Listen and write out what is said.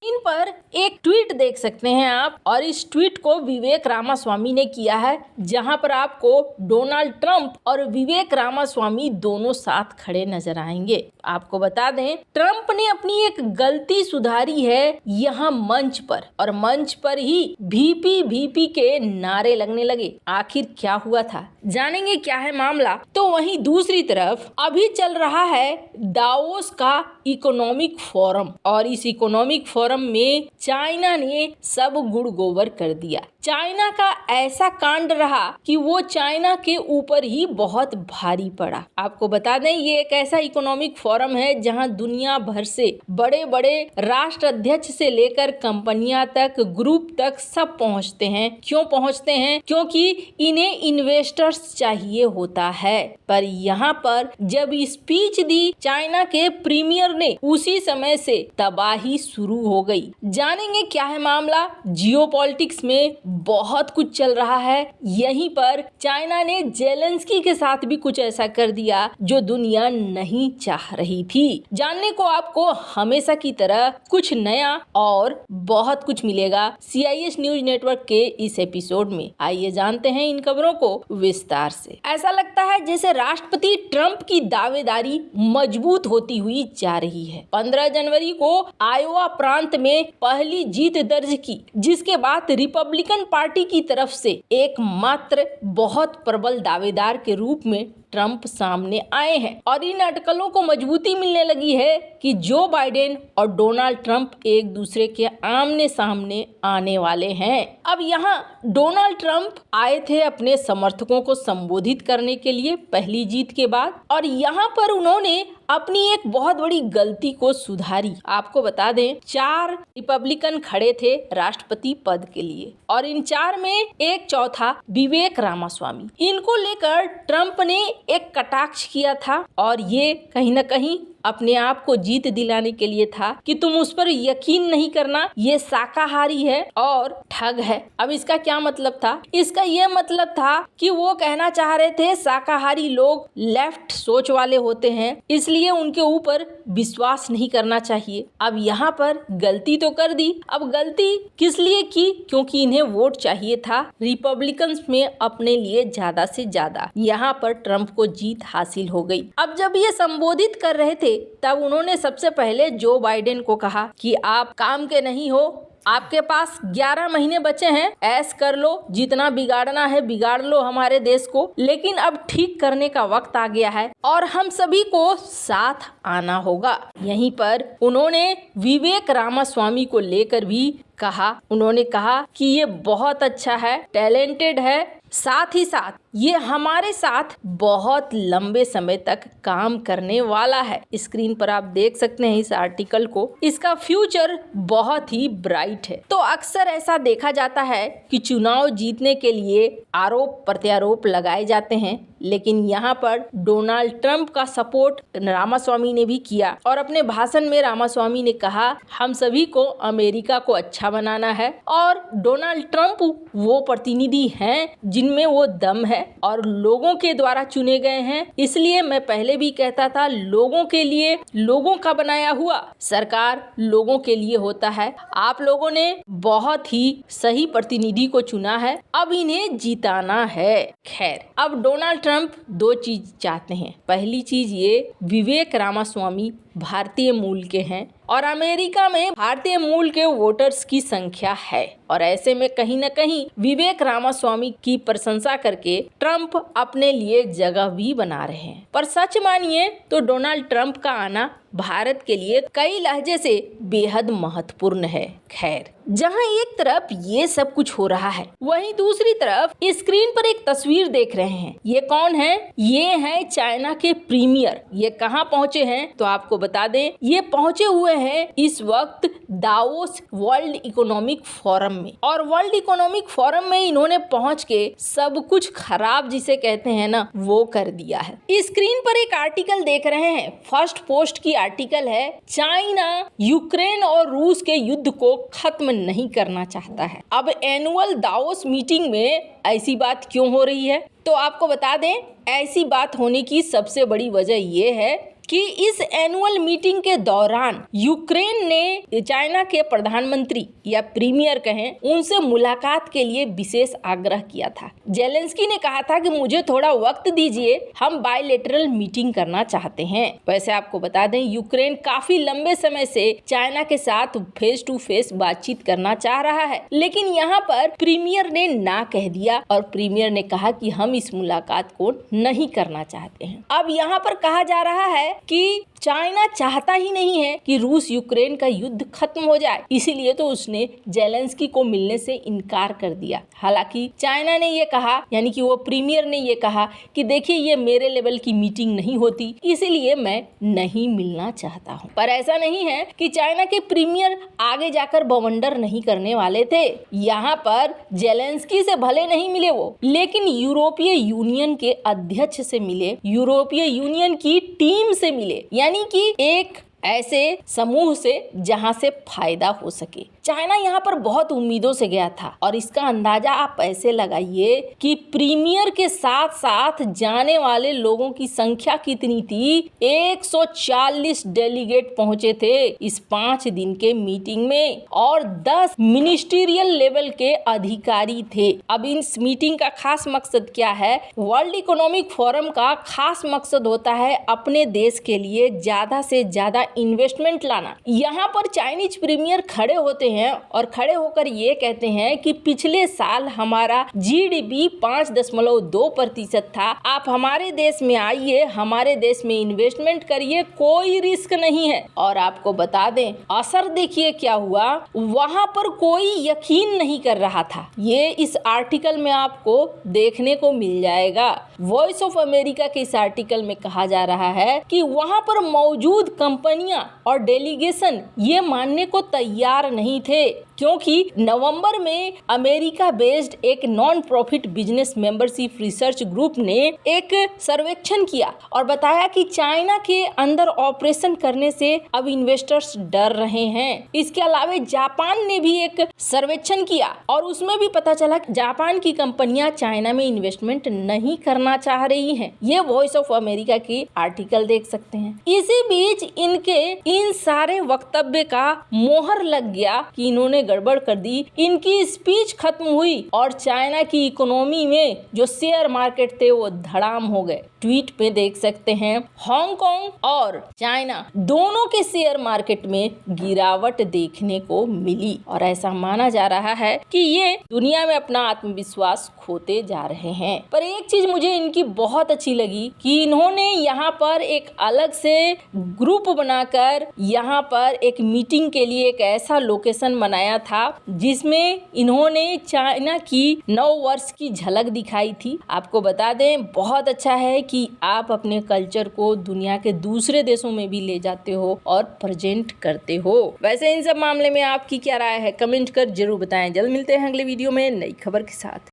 इन पर एक ट्वीट देख सकते हैं आप, और इस ट्वीट को विवेक रामास्वामी ने किया है, जहां पर आपको डोनाल्ड ट्रंप और विवेक रामास्वामी दोनों साथ खड़े नजर आएंगे। आपको बता दें, ट्रंप ने अपनी एक गलती सुधारी है यहाँ मंच पर, और मंच पर ही VP के नारे लगने लगे। आखिर क्या हुआ था, जानेंगे क्या है मामला। तो वहीं दूसरी तरफ अभी चल रहा है दावोस का इकोनॉमिक फोरम, और इस इकोनॉमिक फोरम में चाइना ने सब गुड़ गोबर कर दिया। चाइना का ऐसा कांड रहा कि वो चाइना के ऊपर ही बहुत भारी पड़ा। आपको बता दें, ये एक ऐसा इकोनॉमिक फोरम है जहां दुनिया भर से बड़े बड़े राष्ट्र अध्यक्ष से लेकर कंपनियां तक, ग्रुप तक सब पहुंचते हैं। क्यों पहुंचते हैं? क्योंकि इन्हें इन्वेस्टर्स चाहिए होता है। पर यहाँ पर जब स्पीच दी चाइना के प्रीमियर ने, उसी समय से तबाही शुरू हो गई। जानेंगे क्या है मामला। जियोपॉलिटिक्स में बहुत कुछ चल रहा है। यहीं पर चाइना ने जेलेंस्की के साथ भी कुछ ऐसा कर दिया जो दुनिया नहीं चाह रही थी। जानने को आपको हमेशा की तरह कुछ नया और बहुत कुछ मिलेगा CIS न्यूज नेटवर्क के इस एपिसोड में। आइए जानते हैं इन खबरों को विस्तार से। ऐसा लगता है जैसे राष्ट्रपति ट्रंप की दावेदारी मजबूत होती हुई जा रही है। 15 जनवरी को आयोवा प्रांत में पहली जीत दर्ज की, जिसके बाद रिपब्लिकन पार्टी की तरफ से एकमात्र बहुत प्रबल दावेदार के रूप में ट्रंप सामने आए हैं, और इन अटकलों को मजबूती मिलने लगी है कि जो बाइडेन और डोनाल्ड ट्रंप एक दूसरे के आमने सामने आने वाले हैं। अब यहाँ डोनाल्ड ट्रंप आए थे अपने समर्थकों को संबोधित करने के लिए पहली जीत के बाद, और यहाँ पर उन्होंने अपनी एक बहुत बड़ी गलती को सुधारी। आपको बता दें, 4 रिपब्लिकन खड़े थे राष्ट्रपति पद के लिए, और इन 4 में एक चौथा विवेक रामास्वामी। इनको लेकर ट्रंप ने एक कटाक्ष किया था, और ये कहीं न कहीं अपने आप को जीत दिलाने के लिए था कि तुम उस पर यकीन नहीं करना, ये शाकाहारी है और ठग है। अब इसका क्या मतलब था? इसका ये मतलब था कि वो कहना चाह रहे थे शाकाहारी लोग लेफ्ट सोच वाले होते हैं, इसलिए उनके ऊपर विश्वास नहीं करना चाहिए। अब यहाँ पर गलती तो कर दी। अब गलती किस लिए की? क्योंकि इन्हें वोट चाहिए था रिपब्लिकन्स में अपने लिए ज्यादा से ज्यादा। यहाँ पर ट्रंप को जीत हासिल हो गई। अब जब ये संबोधित कर रहे थे, तब उन्होंने सबसे पहले जो बाइडेन को कहा कि आप काम के नहीं हो, आपके पास 11 महीने बचे हैं, ऐश कर लो, जितना बिगाड़ना है बिगाड़ लो हमारे देश को, लेकिन अब ठीक करने का वक्त आ गया है और हम सभी को साथ आना होगा। यहीं पर उन्होंने विवेक रामास्वामी को लेकर भी कहा। उन्होंने कहा कि ये बहुत अच्छा है, टैलेंटेड है, साथ ही साथ ये हमारे साथ बहुत लंबे समय तक काम करने वाला है। स्क्रीन पर आप देख सकते हैं इस आर्टिकल को। इसका फ्यूचर बहुत ही ब्राइट है। तो अक्सर ऐसा देखा जाता है कि चुनाव जीतने के लिए आरोप प्रत्यारोप लगाए जाते हैं, लेकिन यहाँ पर डोनाल्ड ट्रंप का सपोर्ट रामास्वामी ने भी किया, और अपने भाषण में रामास्वामी ने कहा हम सभी को अमेरिका को अच्छा बनाना है, और डोनाल्ड ट्रंप वो प्रतिनिधि हैं जिनमें वो दम है और लोगों के द्वारा चुने गए हैं। इसलिए मैं पहले भी कहता था, लोगों के लिए, लोगों का बनाया हुआ सरकार लोगों के लिए होता है। आप लोगों ने बहुत ही सही प्रतिनिधि को चुना है, अब इन्हें जिताना है। खैर, अब डोनाल्ड ट्रंप 2 चीज चाहते हैं। पहली चीज ये, विवेक रामास्वामी भारतीय मूल के हैं और अमेरिका में भारतीय मूल के वोटर्स की संख्या है, और ऐसे में कहीं न कहीं विवेक रामास्वामी की प्रशंसा करके ट्रंप अपने लिए जगह भी बना रहे हैं। पर सच मानिए तो डोनाल्ड ट्रंप का आना भारत के लिए कई लहजे से बेहद महत्वपूर्ण है। खैर, जहां एक तरफ ये सब कुछ हो रहा है, वहीं दूसरी तरफ स्क्रीन पर एक तस्वीर देख रहे हैं। ये कौन है? ये है चाइना के प्रीमियर। ये कहां पहुंचे हैं तो आपको बता दें, ये पहुंचे हुए हैं इस वक्त दावोस वर्ल्ड इकोनॉमिक फोरम में, और वर्ल्ड इकोनॉमिक फोरम में इन्होंने पहुंच के सब कुछ खराब जिसे कहते हैं ना, वो कर दिया है। स्क्रीन पर एक आर्टिकल देख रहे हैं, फर्स्ट पोस्ट की आर्टिकल है, चाइना यूक्रेन और रूस के युद्ध को खत्म नहीं करना चाहता है। अब एनुअल दावोस मीटिंग में ऐसी बात क्यों हो रही है? तो आपको बता दें, ऐसी बात होने की सबसे बड़ी वजह ये है कि इस एनुअल मीटिंग के दौरान यूक्रेन ने चाइना के प्रधानमंत्री या प्रीमियर कहें उनसे मुलाकात के लिए विशेष आग्रह किया था। जेलेंस्की ने कहा था कि मुझे थोड़ा वक्त दीजिए, हम बायलैटरल मीटिंग करना चाहते हैं। वैसे आपको बता दें यूक्रेन काफी लंबे समय से चाइना के साथ फेस टू फेस बातचीत करना चाह रहा है, लेकिन यहाँ पर प्रीमियर ने ना कह दिया और प्रीमियर ने कहा कि हम इस मुलाकात को नहीं करना चाहते हैं। अब यहाँ पर कहा जा रहा है कि चाइना चाहता ही नहीं है कि रूस यूक्रेन का युद्ध खत्म हो जाए, इसीलिए तो उसने जेलेंस्की को मिलने से इनकार कर दिया। हालांकि चाइना ने ये कहा, यानी कि वो प्रीमियर ने ये कहा कि देखिए ये मेरे लेवल की मीटिंग नहीं होती, इसीलिए मैं नहीं मिलना चाहता हूँ। पर ऐसा नहीं है कि चाइना के प्रीमियर आगे जाकर बवंडर नहीं करने वाले थे। यहाँ पर जेलेंस्की से भले नहीं मिले वो, लेकिन यूरोपीय यूनियन के अध्यक्ष से मिले, यूरोपीय यूनियन की टीम से मिले, यानी कि एक ऐसे समूह से जहां से फायदा हो सके। चाइना यहाँ पर बहुत उम्मीदों से गया था और इसका अंदाजा आप ऐसे लगाइए कि प्रीमियर के साथ साथ जाने वाले लोगों की संख्या कितनी थी। 140 डेलीगेट पहुंचे थे इस 5 दिन के मीटिंग में और 10 मिनिस्ट्रियल लेवल के अधिकारी थे। अब इस मीटिंग का खास मकसद क्या है? वर्ल्ड इकोनॉमिक फोरम का खास मकसद होता है अपने देश के लिए ज्यादा से ज्यादा इन्वेस्टमेंट लाना। यहाँ पर चाइनीज प्रीमियर खड़े होते हैं और खड़े होकर ये कहते हैं कि पिछले साल हमारा जीडीपी 5.2% था, आप हमारे देश में आइए, हमारे देश में इन्वेस्टमेंट करिए, कोई रिस्क नहीं है। और आपको बता दें असर देखिए क्या हुआ, वहां पर कोई यकीन नहीं कर रहा था। ये इस आर्टिकल में आपको देखने को मिल जाएगा। वॉइस ऑफ अमेरिका के इस आर्टिकल में कहा जा रहा है कि वहां पर मौजूद कंपनियां और डेलीगेशन ये मानने को तैयार नहीं थे, क्योंकि नवंबर में अमेरिका बेस्ड एक non profit business membership research group ने एक सर्वेक्षण किया और बताया कि चाइना के अंदर ऑपरेशन करने से अब इन्वेस्टर्स डर रहे हैं। इसके अलावा जापान ने भी एक सर्वेक्षण किया और उसमें भी पता चला कि जापान की कंपनियां चाइना में इन्वेस्टमेंट नहीं करना चाह रही हैं। ये वॉइस ऑफ अमेरिका की आर्टिकल देख सकते हैं। इसी बीच इनके इन सारे वक्तव्य का मोहर लग गया कि इन्होंने गड़बड़ कर दी। इनकी स्पीच खत्म हुई और चाइना की इकोनॉमी में जो शेयर मार्केट थे वो धड़ाम हो गए। ट्वीट पे देख सकते हैं हांगकांग और चाइना दोनों के शेयर मार्केट में गिरावट देखने को मिली और ऐसा माना जा रहा है कि ये दुनिया में अपना आत्मविश्वास खोते जा रहे हैं। पर एक चीज मुझे इनकी बहुत अच्छी लगी कि इन्होंने यहाँ पर एक अलग से ग्रुप बनाकर यहाँ पर एक मीटिंग के लिए एक ऐसा लोकेशन बनाया था जिसमें इन्होंने चाइना की नव वर्ष की झलक दिखाई थी। आपको बता दें बहुत अच्छा है कि आप अपने कल्चर को दुनिया के दूसरे देशों में भी ले जाते हो और प्रेजेंट करते हो। वैसे इन सब मामले में आपकी क्या राय है? कमेंट कर जरूर बताएं। जल्द मिलते हैं अगले वीडियो में नई खबर के साथ।